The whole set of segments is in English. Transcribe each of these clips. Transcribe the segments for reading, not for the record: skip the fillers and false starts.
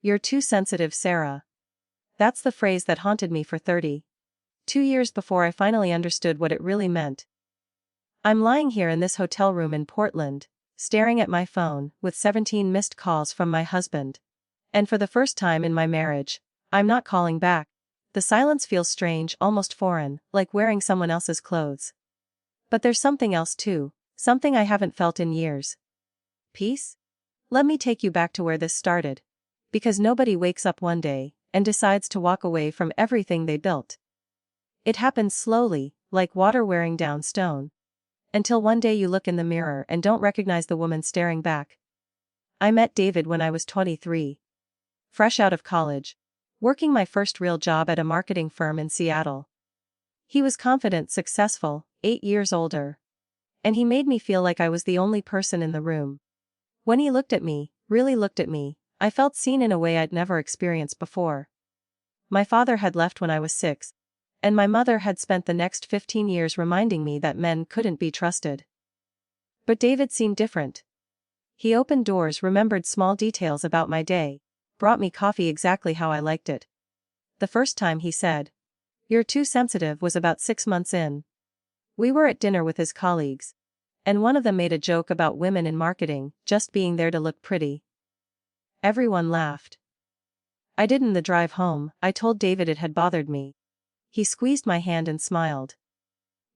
You're too sensitive, Sarah. That's the phrase that haunted me for 32 years before I finally understood what it really meant. I'm lying here in this hotel room in Portland, staring at my phone, with 17 missed calls from my husband. And for the first time in my marriage, I'm not calling back. The silence feels strange, almost foreign, like wearing someone else's clothes. But there's something else too, something I haven't felt in years. Peace? Let me take you back to where this started. Because nobody wakes up one day and decides to walk away from everything they built. It happens slowly, like water wearing down stone. Until one day you look in the mirror and don't recognize the woman staring back. I met David when I was 23. Fresh out of college. Working my first real job at a marketing firm in Seattle. He was confident, successful, 8 years older. And he made me feel like I was the only person in the room. When he looked at me, really looked at me, I felt seen in a way I'd never experienced before. My father had left when I was 6. And my mother had spent the next 15 years reminding me that men couldn't be trusted. But David seemed different. He opened doors, remembered small details about my day, brought me coffee exactly how I liked it. The first time he said, "You're too sensitive," was about 6 months in. We were at dinner with his colleagues. And one of them made a joke about women in marketing just being there to look pretty. Everyone laughed. I didn't. The drive home, I told David it had bothered me. He squeezed my hand and smiled.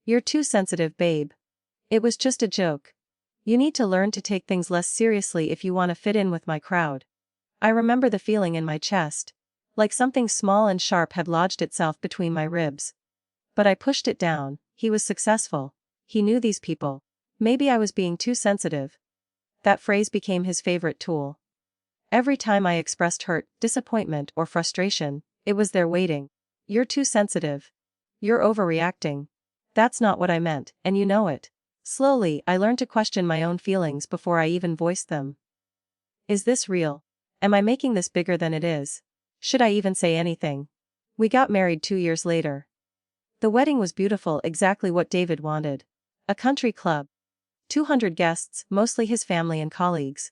"You're too sensitive, babe. It was just a joke. You need to learn to take things less seriously if you want to fit in with my crowd." I remember the feeling in my chest, like something small and sharp had lodged itself between my ribs. But I pushed it down. He was successful. He knew these people. Maybe I was being too sensitive. That phrase became his favorite tool. Every time I expressed hurt, disappointment, or frustration, it was there waiting. "You're too sensitive. You're overreacting. That's not what I meant, and you know it." Slowly, I learned to question my own feelings before I even voiced them. Is this real? Am I making this bigger than it is? Should I even say anything? We got married 2 years later. The wedding was beautiful, exactly what David wanted. A country club. 200 guests, mostly his family and colleagues.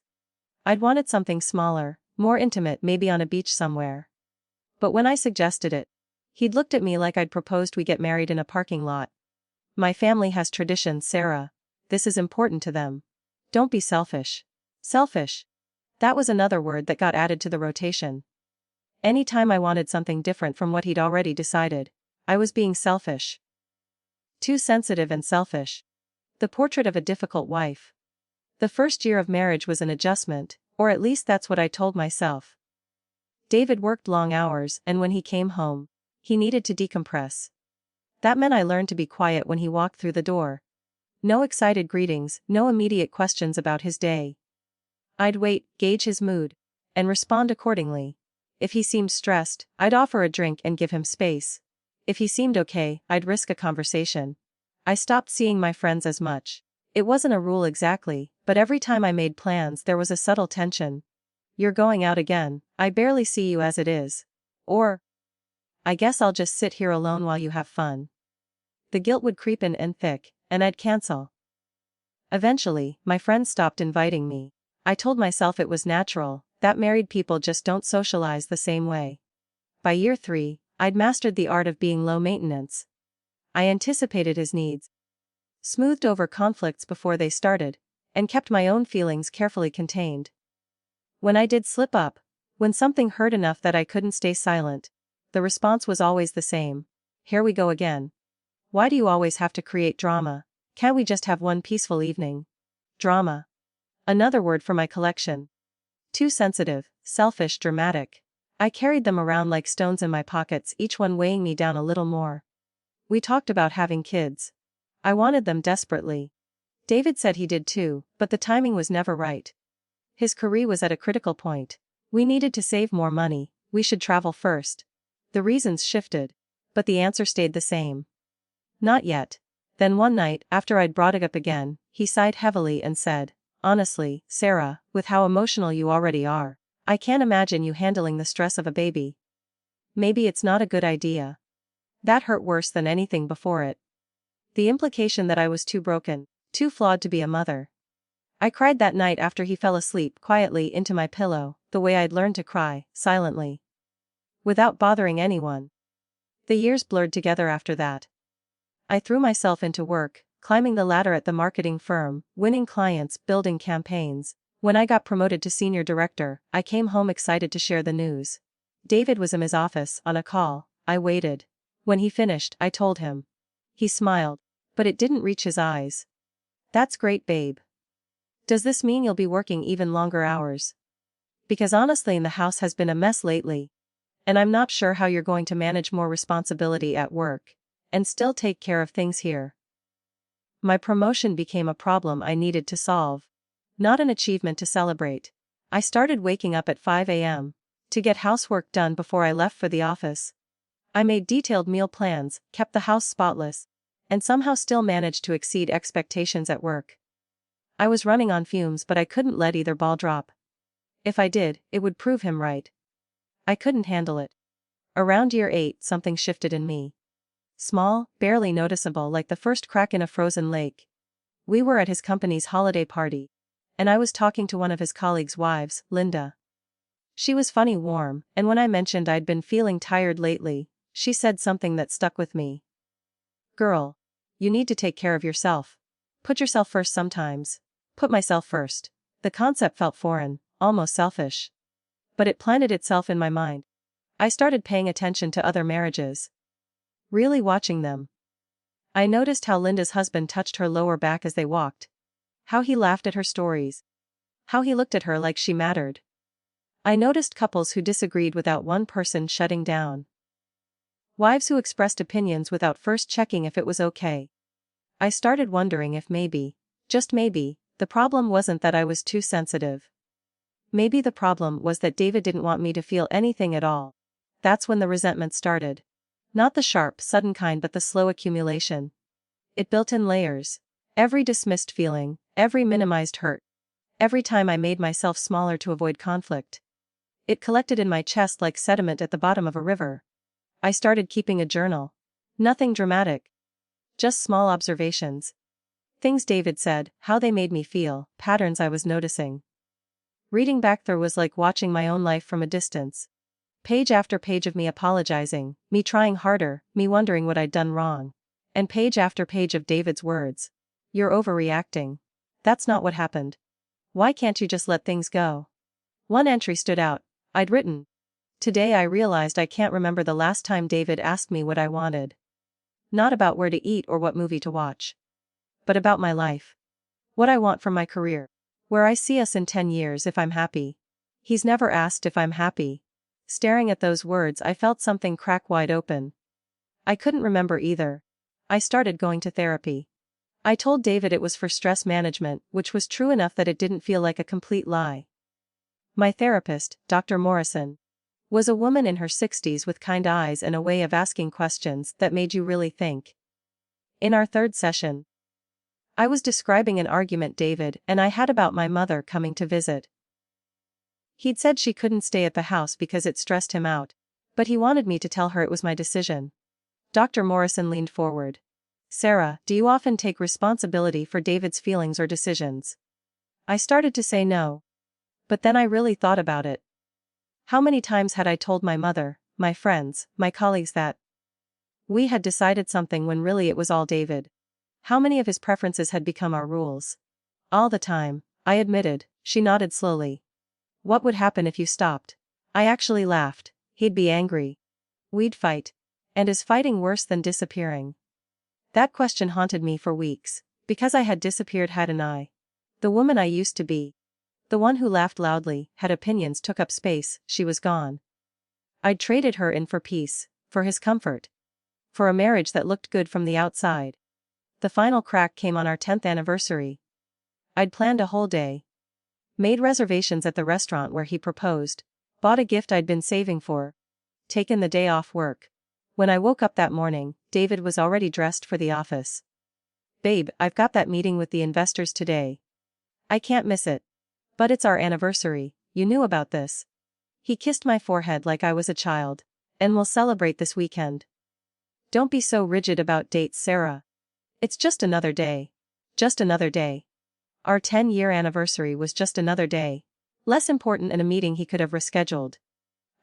I'd wanted something smaller, more intimate, maybe on a beach somewhere. But when I suggested it, he'd looked at me like I'd proposed we get married in a parking lot. "My family has traditions, Sarah. This is important to them. Don't be selfish." Selfish. That was another word that got added to the rotation. Anytime I wanted something different from what he'd already decided, I was being selfish. Too sensitive and selfish. The portrait of a difficult wife. The first year of marriage was an adjustment, or at least that's what I told myself. David worked long hours, and when he came home, he needed to decompress. That meant I learned to be quiet when he walked through the door. No excited greetings, no immediate questions about his day. I'd wait, gauge his mood, and respond accordingly. If he seemed stressed, I'd offer a drink and give him space. If he seemed okay, I'd risk a conversation. I stopped seeing my friends as much. It wasn't a rule exactly, but every time I made plans there was a subtle tension. "You're going out again, I barely see you as it is." Or, "I guess I'll just sit here alone while you have fun." The guilt would creep in and thick, and I'd cancel. Eventually, my friends stopped inviting me. I told myself it was natural, that married people just don't socialize the same way. By year 3, I'd mastered the art of being low maintenance. I anticipated his needs, smoothed over conflicts before they started, and kept my own feelings carefully contained. When I did slip up, when something hurt enough that I couldn't stay silent, the response was always the same. "Here we go again. Why do you always have to create drama? Can't we just have one peaceful evening?" Drama. Another word for my collection. Too sensitive, selfish, dramatic. I carried them around like stones in my pockets, each one weighing me down a little more. We talked about having kids. I wanted them desperately. David said he did too, but the timing was never right. His career was at a critical point. We needed to save more money, we should travel first. The reasons shifted, but the answer stayed the same. Not yet. Then one night, after I'd brought it up again, he sighed heavily and said, "Honestly, Sarah, with how emotional you already are, I can't imagine you handling the stress of a baby. Maybe it's not a good idea." That hurt worse than anything before it. The implication that I was too broken, too flawed to be a mother. I cried that night after he fell asleep quietly into my pillow, the way I'd learned to cry, silently. Without bothering anyone. The years blurred together after that. I threw myself into work, climbing the ladder at the marketing firm, winning clients, building campaigns. When I got promoted to senior director, I came home excited to share the news. David was in his office, on a call. I waited. When he finished, I told him. He smiled. But it didn't reach his eyes. That's great, babe. Does this mean you'll be working even longer hours? Because honestly, the house has been a mess lately. And I'm not sure how you're going to manage more responsibility at work and still take care of things here. My promotion became a problem I needed to solve. Not an achievement to celebrate. I started waking up at 5 a.m. to get housework done before I left for the office. I made detailed meal plans, kept the house spotless, and somehow still managed to exceed expectations at work. I was running on fumes, but I couldn't let either ball drop. If I did, it would prove him right. I couldn't handle it. Around year 8, something shifted in me. Small, barely noticeable, like the first crack in a frozen lake. We were at his company's holiday party, and I was talking to one of his colleagues' wives, Linda. She was funny, warm, and when I mentioned I'd been feeling tired lately, she said something that stuck with me. Girl, you need to take care of yourself. Put yourself first sometimes. Put myself first. The concept felt foreign, almost selfish. But it planted itself in my mind. I started paying attention to other marriages. Really watching them. I noticed how Linda's husband touched her lower back as they walked. How he laughed at her stories. How he looked at her like she mattered. I noticed couples who disagreed without one person shutting down. Wives who expressed opinions without first checking if it was okay. I started wondering if maybe, just maybe, the problem wasn't that I was too sensitive. Maybe the problem was that David didn't want me to feel anything at all. That's when the resentment started. Not the sharp, sudden kind, but the slow accumulation. It built in layers. Every dismissed feeling, every minimized hurt. Every time I made myself smaller to avoid conflict. It collected in my chest like sediment at the bottom of a river. I started keeping a journal. Nothing dramatic. Just small observations. Things David said, how they made me feel, patterns I was noticing. Reading back through was like watching my own life from a distance. Page after page of me apologizing, me trying harder, me wondering what I'd done wrong. And page after page of David's words. You're overreacting. That's not what happened. Why can't you just let things go? One entry stood out. I'd written. Today I realized I can't remember the last time David asked me what I wanted. Not about where to eat or what movie to watch. But about my life. What I want from my career. Where I see us in 10 years if I'm happy. He's never asked if I'm happy. Staring at those words, I felt something crack wide open. I couldn't remember either. I started going to therapy. I told David it was for stress management, which was true enough that it didn't feel like a complete lie. My therapist, Dr. Morrison, was a woman in her 60s with kind eyes and a way of asking questions that made you really think. In our third session, I was describing an argument David and I had about my mother coming to visit. He'd said she couldn't stay at the house because it stressed him out, but he wanted me to tell her it was my decision. Dr. Morrison leaned forward. Sarah, do you often take responsibility for David's feelings or decisions? I started to say no. But then I really thought about it. How many times had I told my mother, my friends, my colleagues that we had decided something when really it was all David? How many of his preferences had become our rules? All the time, I admitted. She nodded slowly. What would happen if you stopped? I actually laughed. He'd be angry. We'd fight. And is fighting worse than disappearing? That question haunted me for weeks, because I had disappeared, hadn't I? The woman I used to be. The one who laughed loudly, had opinions, took up space, she was gone. I'd traded her in for peace, for his comfort. For a marriage that looked good from the outside. The final crack came on our 10th anniversary. I'd planned a whole day. Made reservations at the restaurant where he proposed. Bought a gift I'd been saving for. Taken the day off work. When I woke up that morning, David was already dressed for the office. Babe, I've got that meeting with the investors today. I can't miss it. But it's our anniversary, you knew about this. He kissed my forehead like I was a child. And we'll celebrate this weekend. Don't be so rigid about dates, Sarah. It's just another day. Just another day. Our 10-year anniversary was just another day. Less important in a meeting he could have rescheduled.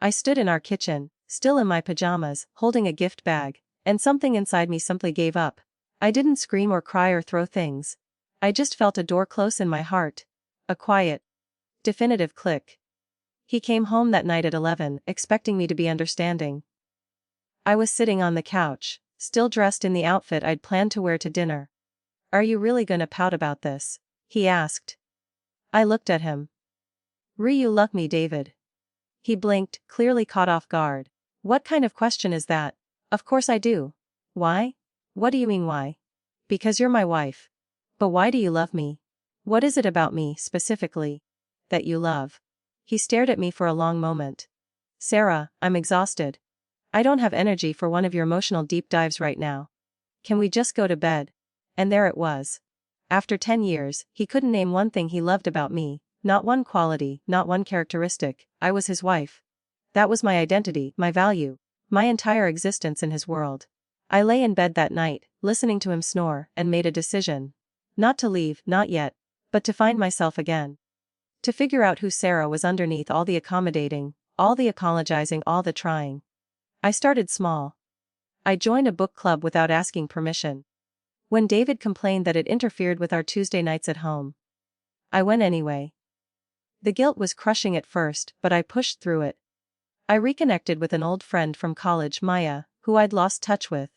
I stood in our kitchen, still in my pajamas, holding a gift bag, and something inside me simply gave up. I didn't scream or cry or throw things. I just felt a door close in my heart. A quiet, definitive click. He came home that night at 11, expecting me to be understanding. I was sitting on the couch, still dressed in the outfit I'd planned to wear to dinner. "Are you really gonna pout about this?" he asked. I looked at him. "You love me, David?" He blinked, clearly caught off guard. "What kind of question is that?" "Of course I do." "Why?" "What do you mean why?" "Because you're my wife." "But why do you love me? What is it about me, specifically, that you love?" He stared at me for a long moment. "Sarah, I'm exhausted. I don't have energy for one of your emotional deep dives right now. Can we just go to bed?" And there it was. After 10 years, he couldn't name one thing he loved about me, not one quality, not one characteristic. I was his wife. That was my identity, my value, my entire existence in his world. I lay in bed that night, listening to him snore, and made a decision. Not to leave, not yet, but to find myself again. To figure out who Sarah was underneath all the accommodating, all the apologizing, all the trying. I started small. I joined a book club without asking permission. When David complained that it interfered with our Tuesday nights at home, I went anyway. The guilt was crushing at first, but I pushed through it. I reconnected with an old friend from college, Maya, who I'd lost touch with.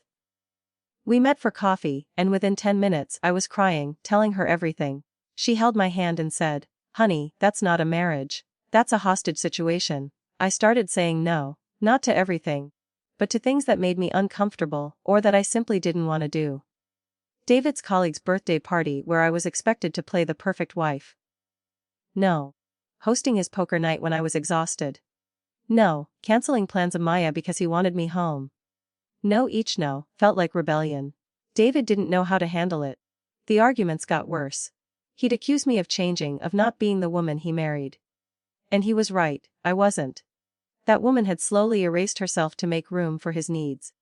We met for coffee, and within 10 minutes I was crying, telling her everything. She held my hand and said, "Honey, that's not a marriage. That's a hostage situation." I started saying no, not to everything, but to things that made me uncomfortable, or that I simply didn't want to do. David's colleague's birthday party where I was expected to play the perfect wife. No. Hosting his poker night when I was exhausted. No. Canceling plans of Maya because he wanted me home. No, each no felt like rebellion. David didn't know how to handle it. The arguments got worse. He'd accuse me of changing, of not being the woman he married. And he was right, I wasn't. That woman had slowly erased herself to make room for his needs.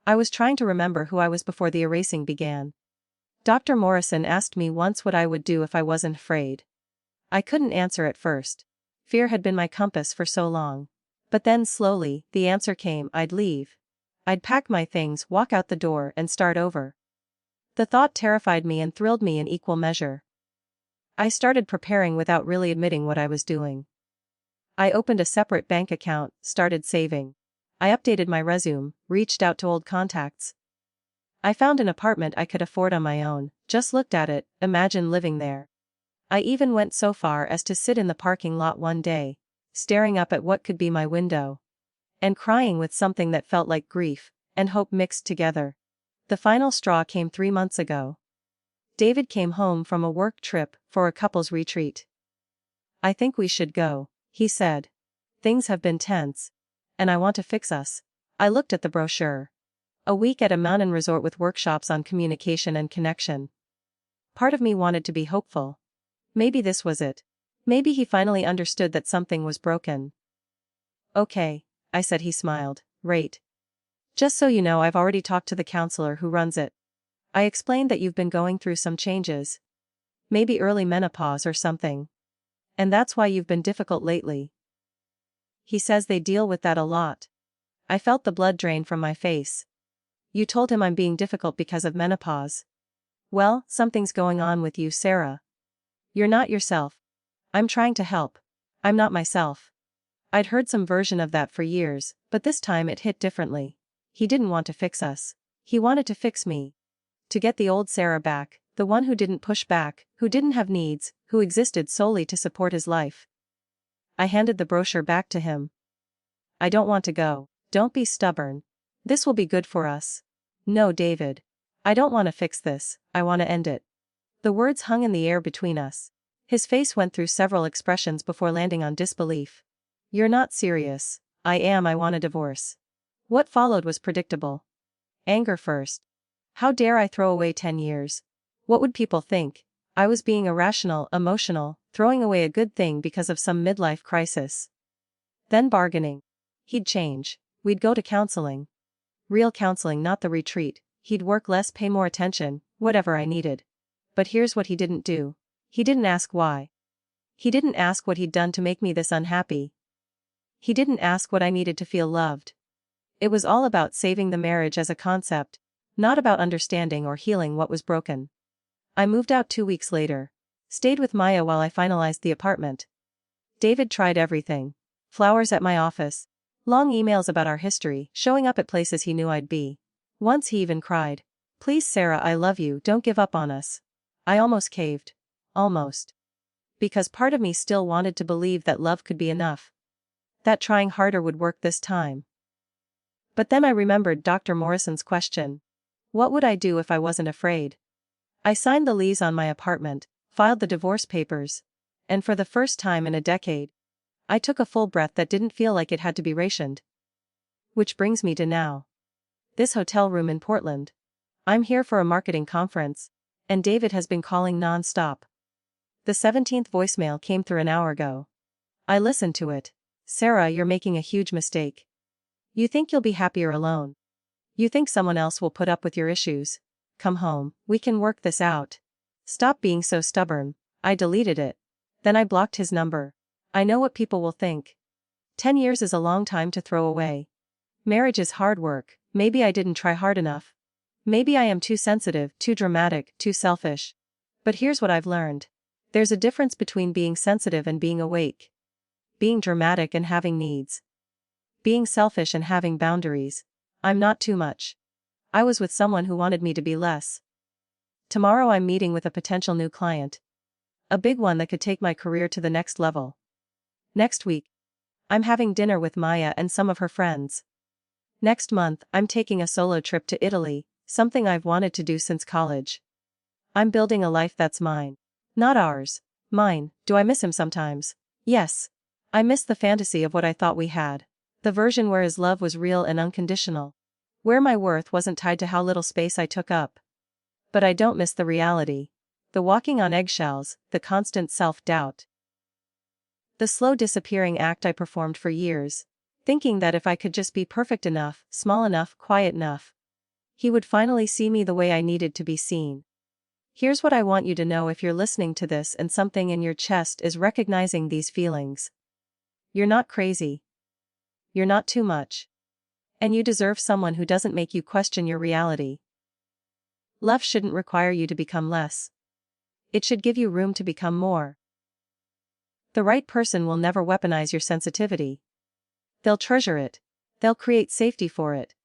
I was trying to remember who I was before the erasing began. Dr. Morrison asked me once what I would do if I wasn't afraid. I couldn't answer at first. Fear had been my compass for so long. But then slowly, the answer came: I'd leave. I'd pack my things, walk out the door, and start over. The thought terrified me and thrilled me in equal measure. I started preparing without really admitting what I was doing. I opened a separate bank account, started saving. I updated my resume, reached out to old contacts. I found an apartment I could afford on my own, just looked at it, imagined living there. I even went so far as to sit in the parking lot one day, staring up at what could be my window, and crying with something that felt like grief and hope mixed together. The final straw came 3 months ago. David came home from a work trip for a couple's retreat. "I think we should go," he said. "Things have been tense, and I want to fix us." I looked at the brochure. A week at a mountain resort with workshops on communication and connection. Part of me wanted to be hopeful. Maybe this was it. Maybe he finally understood that something was broken. "Okay," I said. He smiled. "Right. Just so you know, I've already talked to the counselor who runs it. I explained that you've been going through some changes. Maybe early menopause or something. And that's why you've been difficult lately." He says they deal with that a lot. I felt the blood drain from my face. "You told him I'm being difficult because of menopause?" "Well, something's going on with you, Sarah. You're not yourself. I'm trying to help. I'm not myself." I'd heard some version of that for years, but this time it hit differently. He didn't want to fix us. He wanted to fix me. To get the old Sarah back, the one who didn't push back, who didn't have needs, who existed solely to support his life. I handed the brochure back to him. "I don't want to go. Don't be stubborn. This will be good for us." "No, David. I don't want to fix this, I want to end it." The words hung in the air between us. His face went through several expressions before landing on disbelief. "You're not serious." "I am. I want a divorce." What followed was predictable. Anger first. How dare I throw away 10 years? What would people think? I was being irrational, emotional, throwing away a good thing because of some midlife crisis. Then bargaining. He'd change. We'd go to counseling. Real counseling, not the retreat. He'd work less, pay more attention, whatever I needed. But here's what he didn't do. He didn't ask why. He didn't ask what he'd done to make me this unhappy. He didn't ask what I needed to feel loved. It was all about saving the marriage as a concept, not about understanding or healing what was broken. I moved out 2 weeks later. Stayed with Maya while I finalized the apartment. David tried everything. Flowers at my office. Long emails about our history, showing up at places he knew I'd be. Once he even cried, "Please Sarah, I love you, don't give up on us." I almost caved. Almost. Because part of me still wanted to believe that love could be enough. That trying harder would work this time. But then I remembered Dr. Morrison's question. What would I do if I wasn't afraid? I signed the lease on my apartment, filed the divorce papers, and for the first time in a decade, I took a full breath that didn't feel like it had to be rationed. Which brings me to now. This hotel room in Portland. I'm here for a marketing conference, and David has been calling non-stop. The 17th voicemail came through an hour ago. I listened to it. Sarah, you're making a huge mistake. You think you'll be happier alone. You think someone else will put up with your issues. Come home, we can work this out. Stop being so stubborn. I deleted it. Then I blocked his number. I know what people will think. 10 years is a long time to throw away. Marriage is hard work. Maybe I didn't try hard enough. Maybe I am too sensitive, too dramatic, too selfish. But here's what I've learned. There's a difference between being sensitive and being awake. Being dramatic and having needs. Being selfish and having boundaries. I'm not too much. I was with someone who wanted me to be less. Tomorrow I'm meeting with a potential new client. A big one that could take my career to the next level. Next week, I'm having dinner with Maya and some of her friends. Next month, I'm taking a solo trip to Italy, something I've wanted to do since college. I'm building a life that's mine. Not ours. Mine. Do I miss him sometimes? Yes. I miss the fantasy of what I thought we had. The version where his love was real and unconditional. Where my worth wasn't tied to how little space I took up. But I don't miss the reality. The walking on eggshells, the constant self-doubt. The slow disappearing act I performed for years, thinking that if I could just be perfect enough, small enough, quiet enough, he would finally see me the way I needed to be seen. Here's what I want you to know if you're listening to this and something in your chest is recognizing these feelings. You're not crazy. You're not too much. And you deserve someone who doesn't make you question your reality. Love shouldn't require you to become less. It should give you room to become more. The right person will never weaponize your sensitivity. They'll treasure it. They'll create safety for it.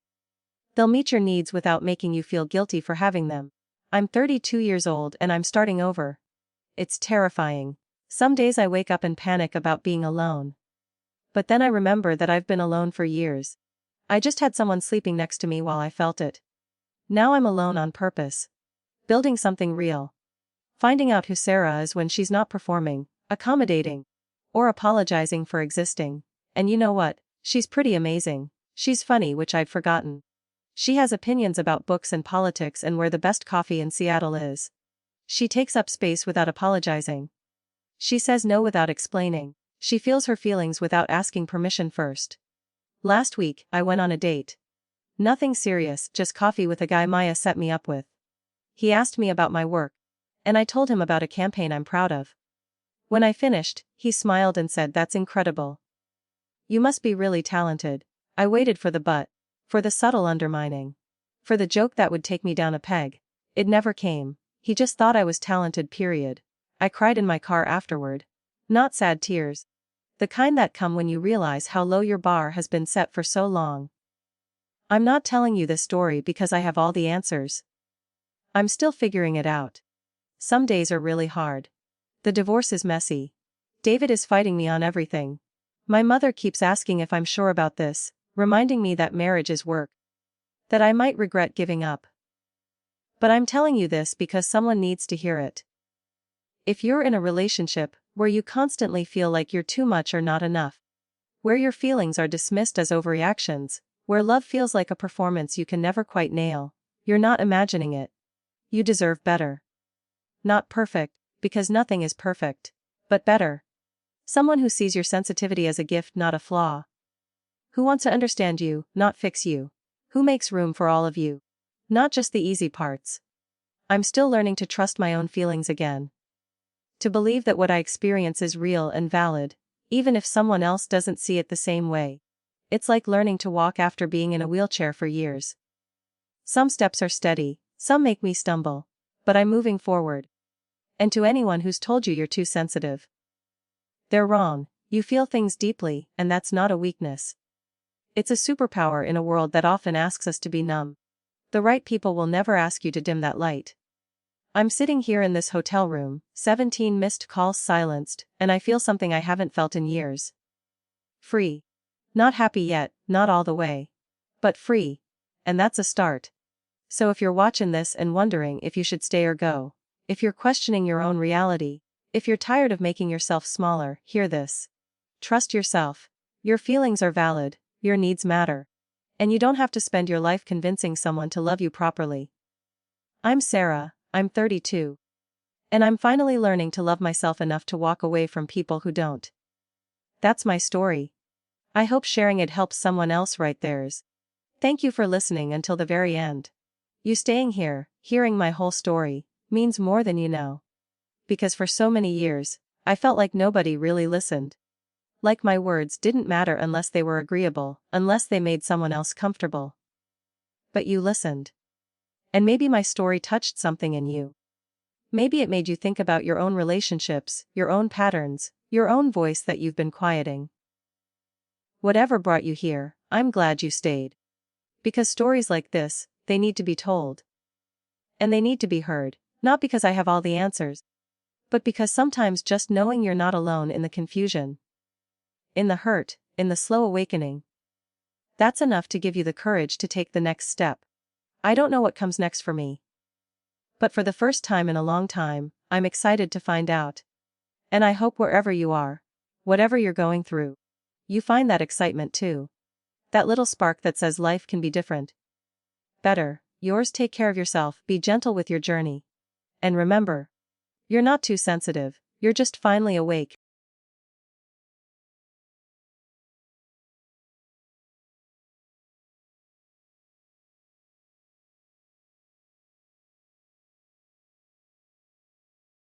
They'll meet your needs without making you feel guilty for having them. I'm 32 years old and I'm starting over. It's terrifying. Some days I wake up and panic about being alone. But then I remember that I've been alone for years. I just had someone sleeping next to me while I felt it. Now I'm alone on purpose. Building something real. Finding out who Sarah is when she's not performing, accommodating, or apologizing for existing. And you know what? She's pretty amazing. She's funny, which I'd forgotten. She has opinions about books and politics and where the best coffee in Seattle is. She takes up space without apologizing. She says no without explaining. She feels her feelings without asking permission first. Last week, I went on a date. Nothing serious, just coffee with a guy Maya set me up with. He asked me about my work, and I told him about a campaign I'm proud of. When I finished, he smiled and said, "That's incredible. You must be really talented." I waited for the but, for the subtle undermining, for the joke that would take me down a peg. It never came. He just thought I was talented, period. I cried in my car afterward. Not sad tears. The kind that come when you realize how low your bar has been set for so long. I'm not telling you this story because I have all the answers. I'm still figuring it out. Some days are really hard. The divorce is messy. David is fighting me on everything. My mother keeps asking if I'm sure about this, reminding me that marriage is work. That I might regret giving up. But I'm telling you this because someone needs to hear it. If you're in a relationship where you constantly feel like you're too much or not enough, where your feelings are dismissed as overreactions, where love feels like a performance you can never quite nail, you're not imagining it. You deserve better. Not perfect, because nothing is perfect, but better. Someone who sees your sensitivity as a gift, not a flaw. Who wants to understand you, not fix you. Who makes room for all of you. Not just the easy parts. I'm still learning to trust my own feelings again. To believe that what I experience is real and valid, even if someone else doesn't see it the same way. It's like learning to walk after being in a wheelchair for years. Some steps are steady, some make me stumble, but I'm moving forward. And to anyone who's told you you're too sensitive, they're wrong. You feel things deeply, and that's not a weakness. It's a superpower in a world that often asks us to be numb. The right people will never ask you to dim that light. I'm sitting here in this hotel room, 17 missed calls silenced, and I feel something I haven't felt in years. Free. Not happy yet, not all the way. But free. And that's a start. So if you're watching this and wondering if you should stay or go, if you're questioning your own reality, if you're tired of making yourself smaller, hear this. Trust yourself. Your feelings are valid, your needs matter. And you don't have to spend your life convincing someone to love you properly. I'm Sarah, I'm 32. And I'm finally learning to love myself enough to walk away from people who don't. That's my story. I hope sharing it helps someone else write theirs. Thank you for listening until the very end. You staying here, hearing my whole story, means more than you know. Because for so many years, I felt like nobody really listened. Like my words didn't matter unless they were agreeable, unless they made someone else comfortable. But you listened. And maybe my story touched something in you. Maybe it made you think about your own relationships, your own patterns, your own voice that you've been quieting. Whatever brought you here, I'm glad you stayed. Because stories like this, they need to be told. And they need to be heard, not because I have all the answers, but because sometimes just knowing you're not alone in the confusion, in the hurt, in the slow awakening, that's enough to give you the courage to take the next step. I don't know what comes next for me. But for the first time in a long time, I'm excited to find out. And I hope wherever you are, whatever you're going through, you find that excitement too. That little spark that says life can be different. Better. Yours. Take care of yourself, be gentle with your journey. And remember, you're not too sensitive, you're just finally awake.